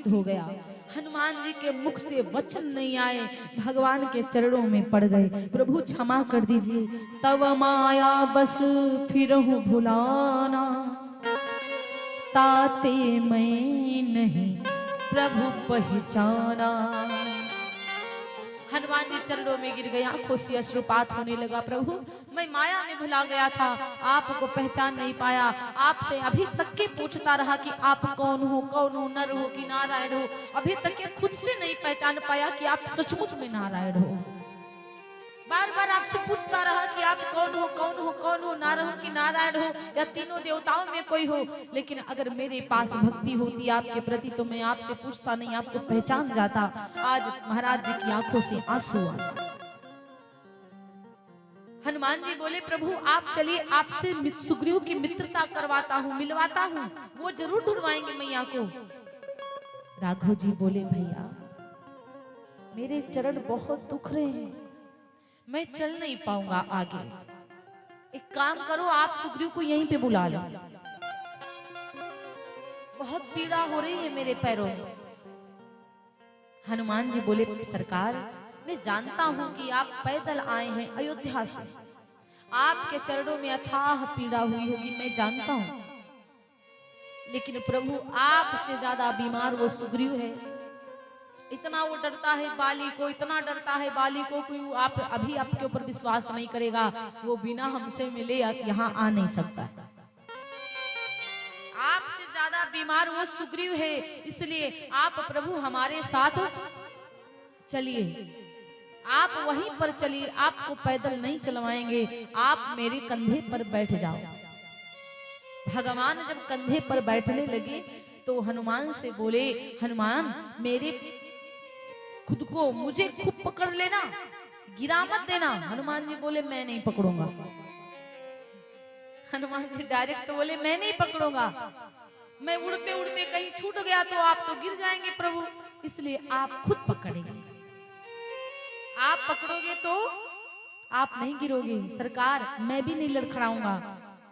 भयभीत हो गया। हनुमान जी के मुख से वचन नहीं आए, भगवान के चरणों में पड़ गए। प्रभु क्षमा कर दीजिए, तब माया बस फिरहु भुलाना, ताते मैं नहीं प्रभु पहचाना। हनुमान जी चरणों में गिर गए, आंखों से अश्रुपात होने लगा। प्रभु मैं माया में भुला गया था, आपको पहचान नहीं पाया, आपसे अभी तक के पूछता रहा कि आप कौन हो, नर हो कि नारायण हो। अभी तक के खुद से नहीं पहचान पाया कि आप सचमुच में नारायण हो। बार बार आपसे पूछता रहा कि आप कौन हो, नारायण हो कि नारायण हो, या तीनों देवताओं में कोई हो। लेकिन अगर मेरे पास भक्ति होती आपके प्रति तो मैं आपसे पूछता नहीं, आपको पहचान जाता। आज महाराज जी की आंखों से आंसू आ। हनुमान जी बोले, प्रभु आप चलिए, आपसे सुग्रीव की मित्रता करवाता हूँ, मिलवाता हूँ, वो जरूर ढूंढवाएंगे मैया को। राघव जी बोले, भैया मेरे चरण बहुत दुख रहे हैं, मैं चल नहीं पाऊंगा आगे। एक काम करो, आप सुग्रीव को यहीं पे बुला लो, बहुत पीड़ा हो रही है मेरे पैरों में। हनुमान जी बोले, सरकार मैं जानता हूं कि आप पैदल आए हैं अयोध्या से, आपके चरणों में अथाह पीड़ा हुई होगी, मैं जानता हूं। लेकिन प्रभु आपसे ज्यादा बीमार वो सुग्रीव है। इतना वो डरता है बाली को, इतना डरता है बाली को कि आप अभी आपके ऊपर विश्वास नहीं करेगा। वो बिना हमसे मिले यहाँ आ नहीं सकता। आपसे ज्यादा बीमार वो सुग्रीव है, इसलिए आप प्रभु हमारे साथ चलिए, आप वहीं पर चलिए, आपको पैदल नहीं चलवाएंगे, आप मेरे कंधे पर बैठ जाओ। भगवान जब कंधे पर बैठने लगे तो हनुमान से बोले, हनुमान मेरे खुद को मुझे खूब पकड़ लेना, गिरा मत देना। हनुमान जी बोले, मैं नहीं पकड़ूंगा। हनुमान जी डायरेक्ट बोले, मैं नहीं पकड़ूंगा, मैं उड़ते उड़ते कहीं छूट गया तो आप तो गिर जाएंगे प्रभु, इसलिए आप खुद पकड़ेंगे। आप पकड़ोगे तो आप नहीं गिरोगे। सरकार मैं भी नहीं लड़खड़ाऊंगा,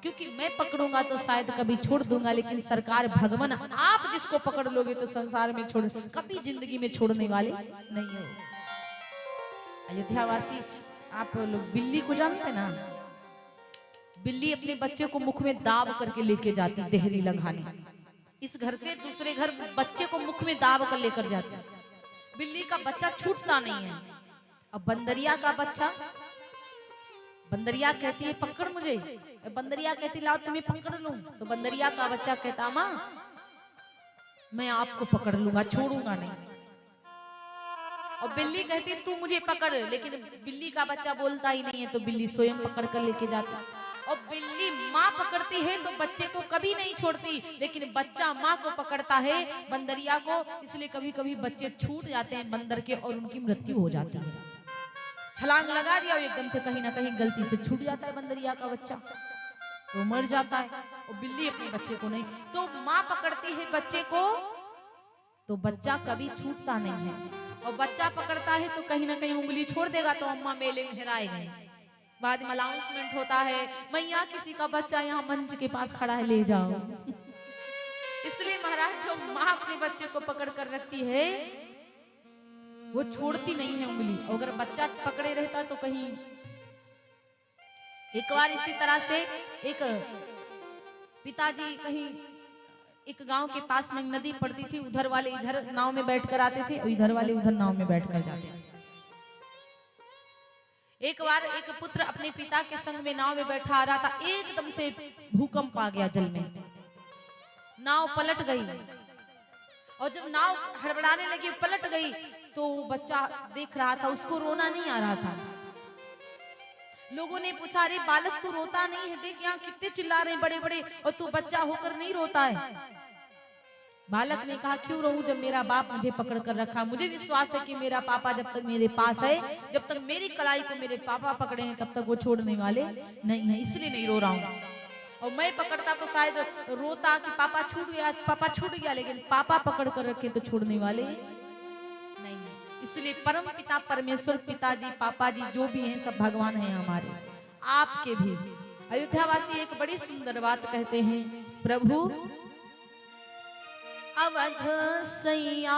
क्योंकि मैं पकड़ूंगा तो शायद कभी छोड़ दूंगा, लेकिन सरकार भगवान आप जिसको पकड़ लोगे तो संसार में छोड़, कभी जिंदगी में छोड़ने वाले नहीं हो। अयोध्यावासी आप लोग बिल्ली को जानते ना, बिल्ली अपने बच्चे को मुख में दाब करके लेके जाती, देहरी लगाने। इस घर से दूसरे घर बच्चे को मुख में दाब कर लेकर जाती। बिल्ली का बच्चा छूटता नहीं है। अब बंदरिया का बच्चा, बंदरिया कहती है पकड़ मुझे, बंदरिया कहती लाओ तुम्हें पकड़ लूं, तो बंदरिया का बच्चा कहता माँ मैं आपको पकड़ लूंगा, छोड़ूंगा नहीं। और बिल्ली कहती तू मुझे पकड़, लेकिन बिल्ली का बच्चा बोलता ही नहीं है, तो बिल्ली स्वयं पकड़ कर लेके जाती। और बिल्ली माँ पकड़ती है तो बच्चे को कभी नहीं छोड़ती, लेकिन बच्चा माँ को पकड़ता है, बंदरिया को, इसलिए कभी कभी बच्चे छूट जाते हैं बंदर के और उनकी मृत्यु हो जाती है। छलांग लगा दिया और एकदम से कहीं ना कहीं गलती से छूट जाता है बंदरिया का बच्चा, तो मर जाता है। और बिल्ली अपने बच्चे को नहीं, तो माँ पकड़ती है बच्चे को तो बच्चा कभी छूटता नहीं है। और बच्चा पकड़ता है तो कहीं ना कहीं उंगली छोड़ देगा तो अम्मा मेले में हेराएगा। बाद में अनाउंसमेंट होता है, मैया किसी का बच्चा यहाँ मंच के पास खड़ा है, ले जाओ। इसलिए महाराज जो माँ अपने बच्चे को पकड़ कर रखती है वो छोड़ती नहीं है उंगली। अगर बच्चा पकड़े रहता तो कहीं। एक बार इसी तरह से एक पिताजी कहीं एक गांव के पास में नदी पड़ती थी, उधर वाले इधर नाव में बैठकर आते थे और इधर वाले उधर नाव में बैठकर जाते थे। एक बार एक पुत्र अपने पिता के संग में नाव में बैठा आ रहा था, एकदम से भूकंप आ गया जल में, नाव पलट गई। और जब नाव हड़बड़ाने लगी, पलट गई, तो बच्चा देख रहा था, उसको रोना नहीं आ रहा था। लोगों ने पूछा, अरे बालक तू रोता नहीं है, देख यहाँ कितने चिल्ला रहे हैं बड़े बड़े, और तू बच्चा होकर नहीं रोता है। बालक ने कहा, क्यों रोऊं जब मेरा बाप मुझे पकड़ कर रखा, मुझे विश्वास है कि मेरा पापा जब तक मेरे पास है, जब तक मेरी कलाई को मेरे पापा पकड़े हैं तब तक वो छोड़ने वाले नहीं है, इसलिए नहीं रो रहा हूँ। और मैं पकड़ता तो शायद रोता कि पापा छूट गया, लेकिन पापा पकड़ कर रखे तो छोड़ने वाले नहीं है। इसलिए परम पिता परमेश्वर, पिताजी पापा जी जो भी हैं सब भगवान हैं हमारे, आपके भी। अयोध्यावासी एक बड़ी सुंदर बात कहते हैं, प्रभु अवध सैया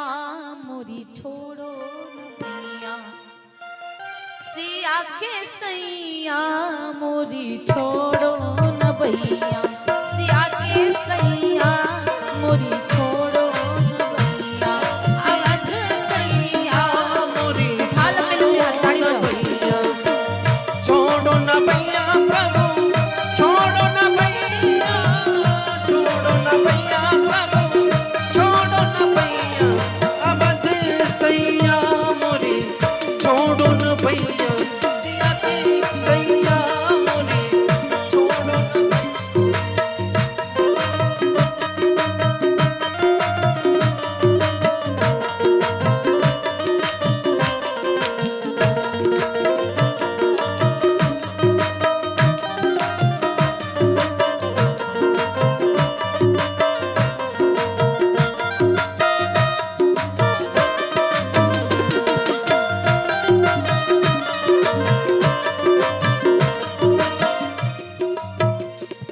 मोरी छोड़ो न भैया, सिया के सैया मोरी छोड़ो न भैया, सिया के सैया मोरी छोड़ो न भैया, अवध सैया मोरी छोड़ो न भैया, छोड़ो न भैया प्रभु, छोड़ो न भैया, छोड़ो न भैया प्रभु, छोड़ो न भैया, अवध सैया मोरे छोड़ो न भैया, सिया के सैया मोरे छोड़ो न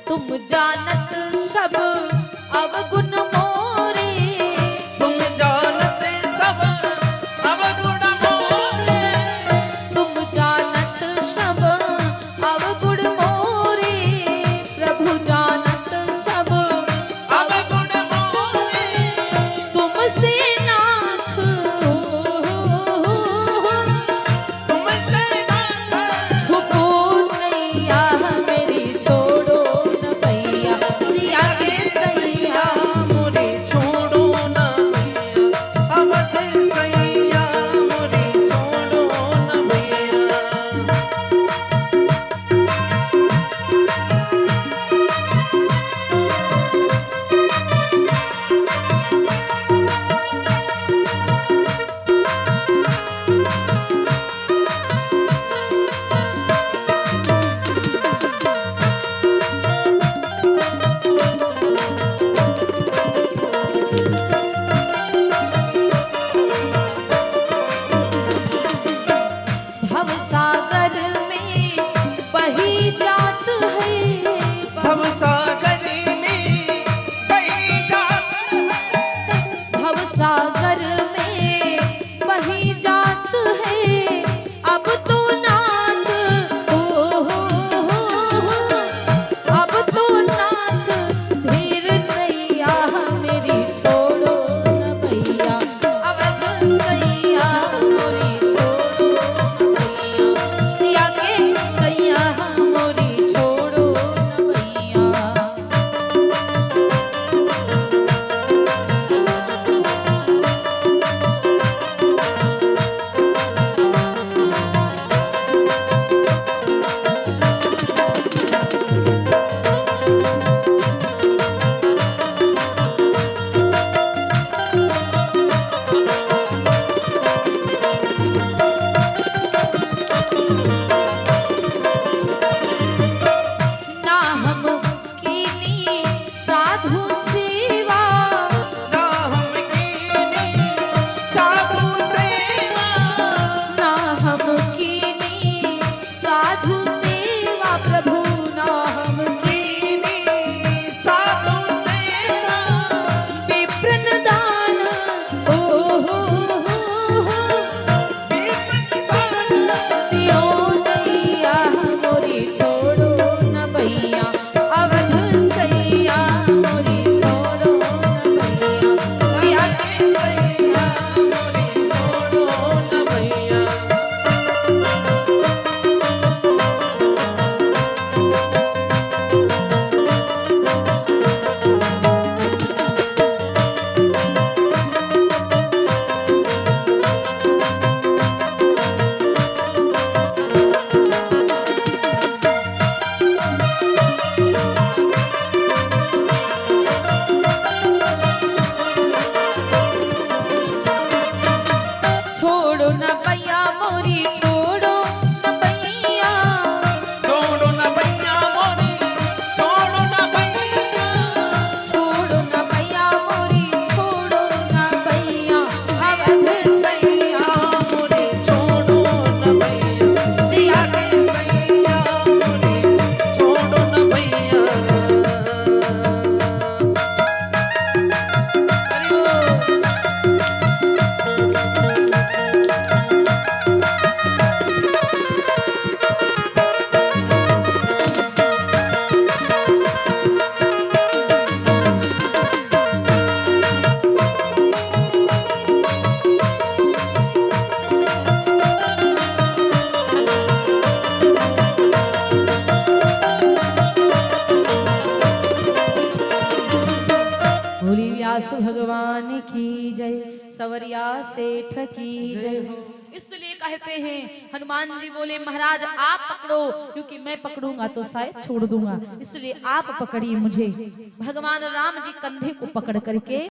तुम जानत सब अवगुण मोरे, तुम जानते सब अवगुण मोरे, तुम जानत सब अवगुण मोरे, प्रभु जानत सब अवगुण मोरे, तुमसे नाथ तुमसे नाथ झुको नैया मेरी छोड़ो न भैया, सिया के सैया मोरे छोड़ो न भैया, अवध सैया मोरे छोड़ो न भैया। भव सागर में बही जात है, भव सागर में बही जात है, भव सागर में बही जात है, अब तो नाथ अब तो नाथ धीर नैया मेरी छोड़ो न भैया, अवध सैया मोरी छोड़ो न भैया, सिया के सैया मोरी छोड़ो न भैया। ना हम कीनी साधु सेवा, ना हम कीनी साधु सेवा, ना हम कीनी साधु सेवा, प्रभु ना हम कीनी साधु सेवा, विप्रन दान दियो नैया मोरी छोड़ो न भैया, अवध सैया मोरी छोड़ो न भैया, सिया के सैया मोरे छोड़ो न भैया। छोड़ो न भैया मोरी छोड़ो न भैया, छोड़ो न भैया मोरे छोड़ो न भैया, छोड़ो न भैया मोरी छोड़ो न भैया, अवध सैया मोरे छोड़ो न भैया, सिया के सैया मोरे छोड़ो न भैया। हरि सवरिया सेठ की जय। इसलिए कहते हैं हनुमान जी बोले महाराज आप पकड़ो, क्योंकि मैं पकड़ूंगा तो शायद छोड़ दूंगा, इसलिए आप पकड़िए मुझे। भगवान राम जी कंधे को पकड़ करके